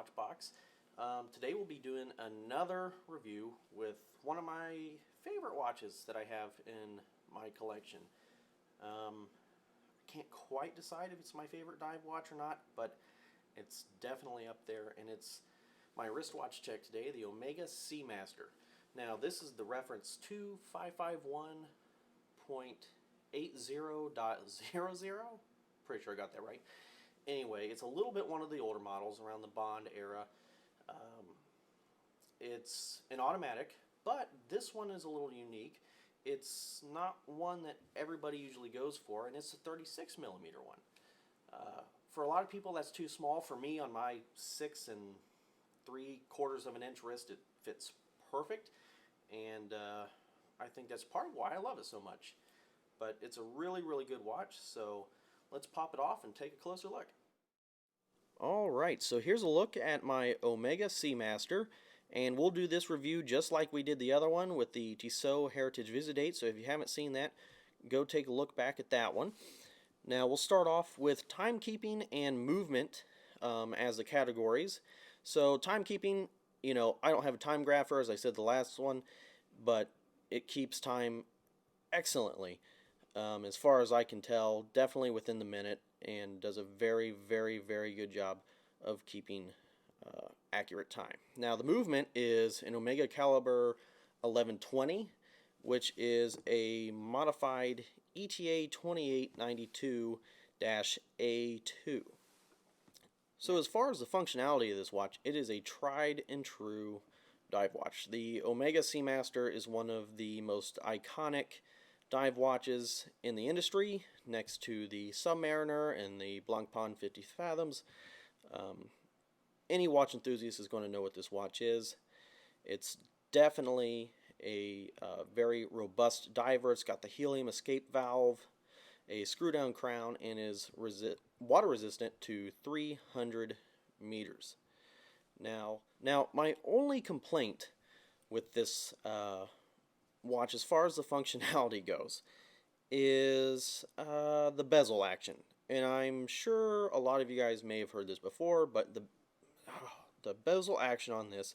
watch box. Today we'll be doing another review with one of my favorite watches that I have in my collection. I can't quite decide if it's my favorite dive watch or not, but it's definitely up there, and it's my wristwatch check today, the Omega Seamaster. Now this is the reference 2551.80.00. Pretty sure I got that right. Anyway, it's a little bit one of the older models around the Bond era. It's an automatic, but this one is a little unique. It's not one that everybody usually goes for, and it's a 36 millimeter one. For a lot of people, that's too small. For me, on my 6 3/4 of an inch wrist, it fits perfect, and I think that's part of why I love it so much. But it's a really, really good watch, so let's pop it off and take a closer look. Alright, so here's a look at my Omega Seamaster, and we'll do this review just like we did the other one with the Tissot Heritage Visit Date, so if you haven't seen that, go take a look back at that one. Now we'll start off with timekeeping and movement as the categories. So timekeeping, you know, I don't have a time grapher as I said the last one, but it keeps time excellently. As far as I can tell, definitely within the minute, and does a very, very, very good job of keeping accurate time. Now the movement is an Omega Caliber 1120, which is a modified ETA 2892-A2. So as far as the functionality of this watch, it is a tried and true dive watch. The Omega Seamaster is one of the most iconic dive watches in the industry, next to the Submariner and the Blancpain 50 Fathoms. Any watch enthusiast is going to know what this watch is. It's definitely a very robust diver. It's got the helium escape valve, a screw down crown, and is water resistant to 300 meters. Now my only complaint with this watch, as far as the functionality goes, is the bezel action. And I'm sure a lot of you guys may have heard this before, but the bezel action on this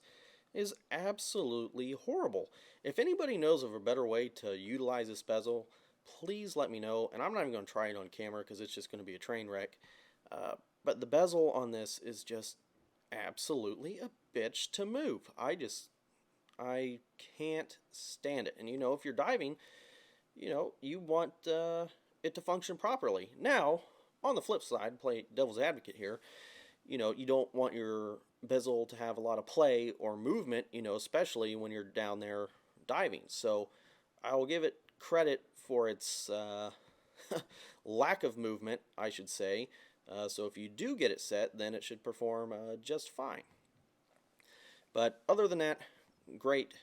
is absolutely horrible. If anybody knows of a better way to utilize this bezel, please let me know. And I'm not even going to try it on camera because it's just going to be a train wreck. But the bezel on this is just absolutely a bitch to move. I can't stand it. And you know, if you're diving, you know, you want it to function properly. Now, on the flip side, play devil's advocate here, you know, you don't want your bezel to have a lot of play or movement, you know, especially when you're down there diving. So I will give it credit for its lack of movement, I should say. So if you do get it set, then it should perform just fine. But other than that, great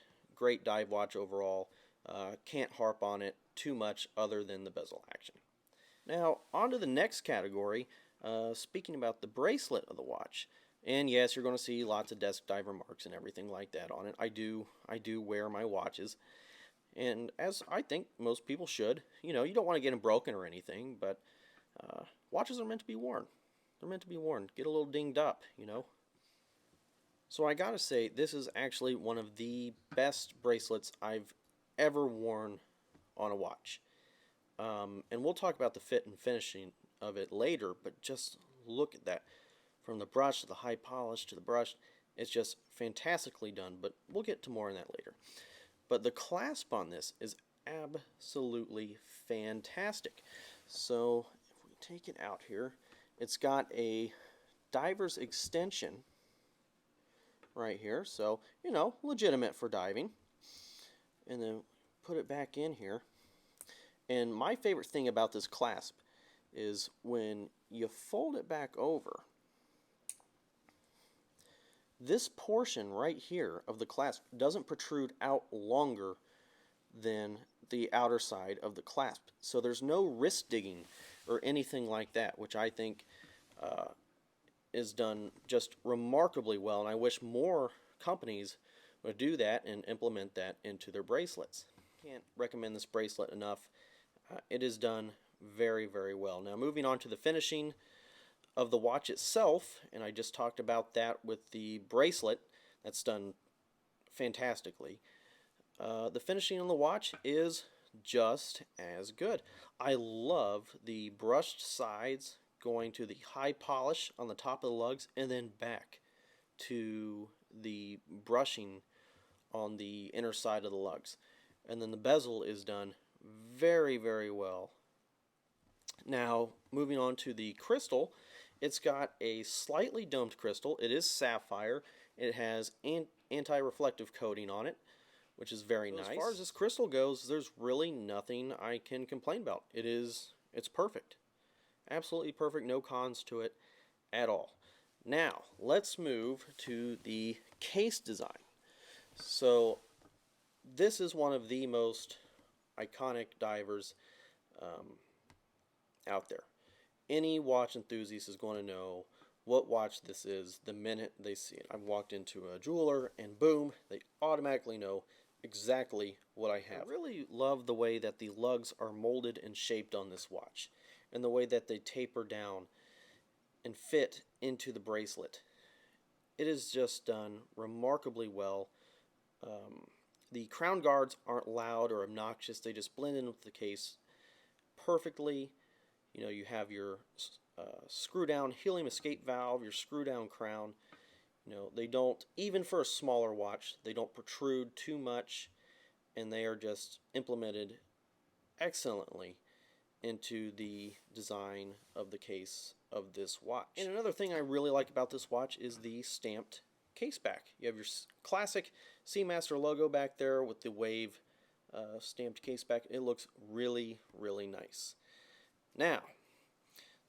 dive watch overall. Can't harp on it too much other than the bezel action. Now on to the next category, speaking about the bracelet of the watch. And yes, you're going to see lots of desk diver marks and everything like that on it. I do wear my watches, and as I think most people should. You know, you don't want to get them broken or anything, but watches are meant to be worn. They're meant to be worn. Get a little dinged up, you know. So I gotta say, this is actually one of the best bracelets I've ever worn on a watch. And we'll talk about the fit and finishing of it later, but just look at that. From the brush to the high polish to the brush, it's just fantastically done, but we'll get to more on that later. But the clasp on this is absolutely fantastic. So if we take it out here, it's got a diver's extension right here, so you know, legitimate for diving. And then put it back in here. And my favorite thing about this clasp is when you fold it back over, this portion right here of the clasp doesn't protrude out longer than the outer side of the clasp. So there's no wrist digging or anything like that, which I think is done just remarkably well, and I wish more companies would do that and implement that into their bracelets. Can't recommend this bracelet enough. It is done very, very well. Now moving on to the finishing of the watch itself, and I just talked about that with the bracelet, that's done fantastically. The finishing on the watch is just as good. I love the brushed sides going to the high polish on the top of the lugs and then back to the brushing on the inner side of the lugs. And then the bezel is done very, very well. Now, moving on to the crystal, it's got a slightly domed crystal. It is sapphire. It has anti-reflective coating on it, which is very nice. As far as this crystal goes, there's really nothing I can complain about. It's perfect. Absolutely perfect, no cons to it at all. Now, let's move to the case design. So, this is one of the most iconic divers out there. Any watch enthusiast is going to know what watch this is the minute they see it. I've walked into a jeweler and boom, they automatically know exactly what I have. I really love the way that the lugs are molded and shaped on this watch, and the way that they taper down and fit into the bracelet. It is just done remarkably well. The crown guards aren't loud or obnoxious. They just blend in with the case perfectly. You know, you have your screw down helium escape valve, your screw down crown. You know, they don't, even for a smaller watch, they don't protrude too much, and they are just implemented excellently into the design of the case of this watch. And another thing I really like about this watch is the stamped case back. You have your classic Seamaster logo back there with the wave stamped case back. It looks really, really nice. Now,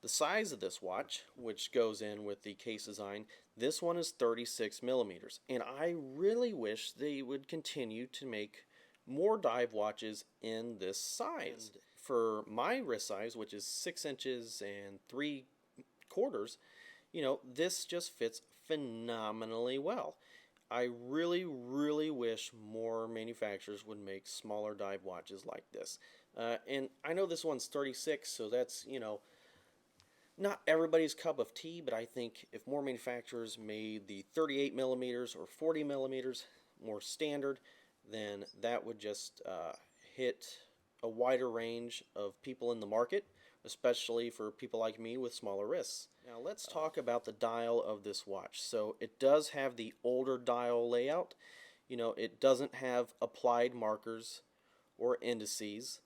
the size of this watch, which goes in with the case design, this one is 36 millimeters, and I really wish they would continue to make more dive watches in this size. And for my wrist size, which is 6 inches and 3/4, you know, this just fits phenomenally well. I really, really wish more manufacturers would make smaller dive watches like this. And I know this one's 36, so that's, you know, not everybody's cup of tea, but I think if more manufacturers made the 38 millimeters or 40 millimeters more standard, then that would just hit a wider range of people in the market, especially for people like me with smaller wrists. Now let's talk about the dial of this watch. So it does have the older dial layout. You know, it doesn't have applied markers or indices.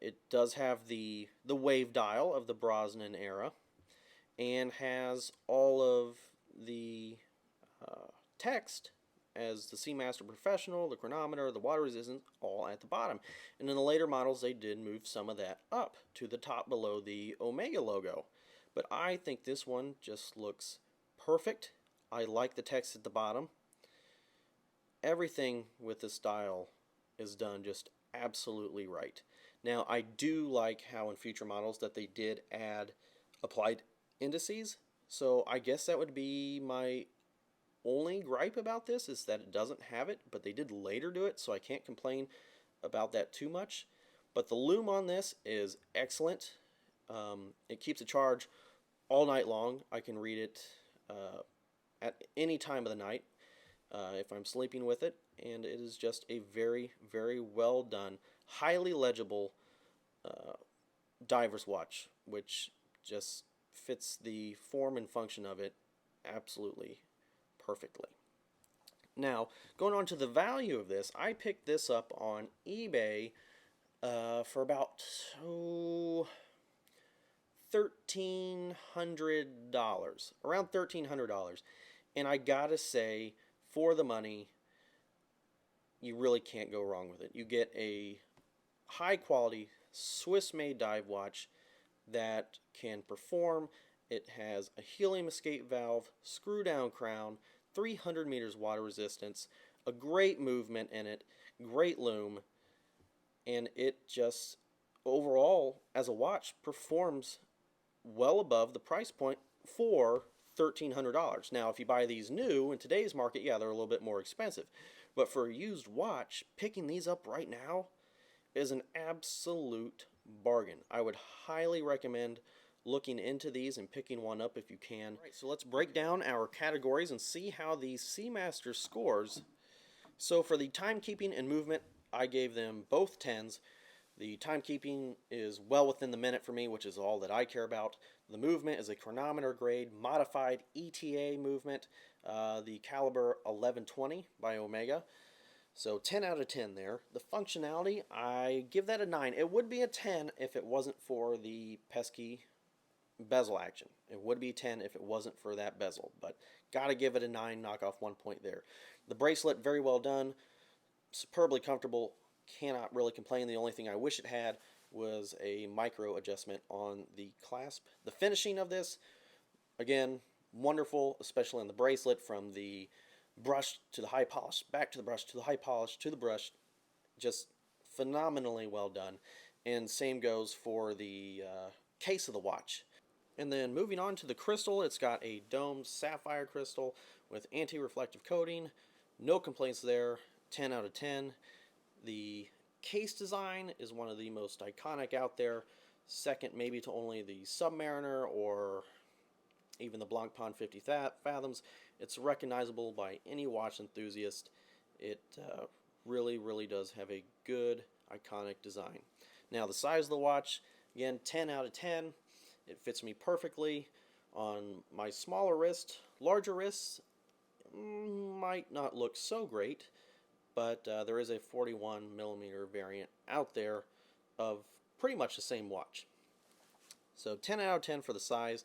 It does have the wave dial of the Brosnan era, and has all of the text as the Seamaster Professional, the chronometer, the water resistance, all at the bottom. And in the later models, they did move some of that up to the top below the Omega logo. But I think this one just looks perfect. I like the text at the bottom. Everything with this dial is done just absolutely right. Now, I do like how in future models that they did add applied indices, so I guess that would be my only gripe about this, is that it doesn't have it, but they did later do it, so I can't complain about that too much. But the lume on this is excellent. It keeps a charge all night long. I can read it at any time of the night if I'm sleeping with it, and it is just a very, very well done, highly legible diver's watch, which just fits the form and function of it absolutely perfectly. Now, going on to the value of this, I picked this up on eBay for about $1,300, around $1,300, and I gotta say, for the money, you really can't go wrong with it. You get a high quality Swiss-made dive watch that can perform. It has a helium escape valve, screw down crown, 300 meters water resistance, a great movement in it, great lume, and it just overall as a watch performs well above the price point for $1,300. Now, if you buy these new in today's market, yeah, they're a little bit more expensive. But for a used watch, picking these up right now is an absolute bargain. I would highly recommend looking into these and picking one up if you can. All right, so let's break down our categories and see how the Seamaster scores. So for the timekeeping and movement, I gave them both 10s. The timekeeping is well within the minute for me, which is all that I care about. The movement is a chronometer grade modified ETA movement, the caliber 1120 by Omega. So 10 out of 10 there. The functionality, I give that a 9. It would be a 10 if it wasn't for the pesky bezel action. It would be 10 if it wasn't for that bezel, but gotta give it a 9, knock off 1 point there. The bracelet, very well done, superbly comfortable, cannot really complain. The only thing I wish it had was a micro adjustment on the clasp. The finishing of this, again, wonderful, especially on the bracelet, from the brush to the high polish, back to the brush to the high polish to the brush, just phenomenally well done. And same goes for the case of the watch. And then moving on to the crystal, it's got a domed sapphire crystal with anti-reflective coating. No complaints there, 10 out of 10. The case design is one of the most iconic out there, second maybe to only the Submariner or even the Blancpain 50 Fathoms. It's recognizable by any watch enthusiast. It really, really does have a good, iconic design. Now the size of the watch, again, 10 out of 10. It fits me perfectly on my smaller wrist. Larger wrists might not look so great, but there is a 41 millimeter variant out there of pretty much the same watch. So 10 out of 10 for the size.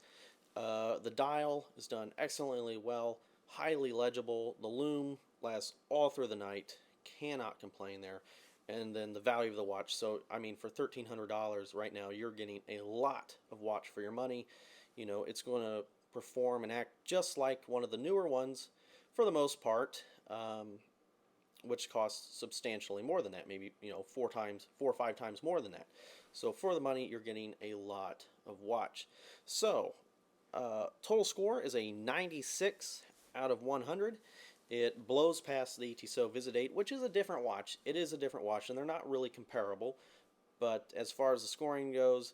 The dial is done excellently well, highly legible. The lume lasts all through the night, cannot complain there. And then the value of the watch. So, I mean, for $1,300 right now, you're getting a lot of watch for your money. You know, it's going to perform and act just like one of the newer ones for the most part, which costs substantially more than that, maybe, you know, 4 or 5 times more than that. So for the money, you're getting a lot of watch. So total score is a 96 out of 100. It blows past the Tissot Visit 8, which is a different watch. It is a different watch, and they're not really comparable. But as far as the scoring goes,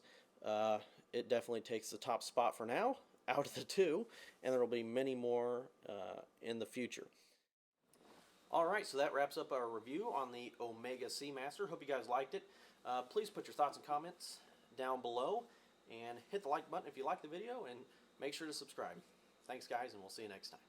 it definitely takes the top spot for now out of the two, and there will be many more in the future. Alright, so that wraps up our review on the Omega Seamaster. Hope you guys liked it. Please put your thoughts and comments down below, and hit the like button if you like the video, and make sure to subscribe. Thanks, guys, and we'll see you next time.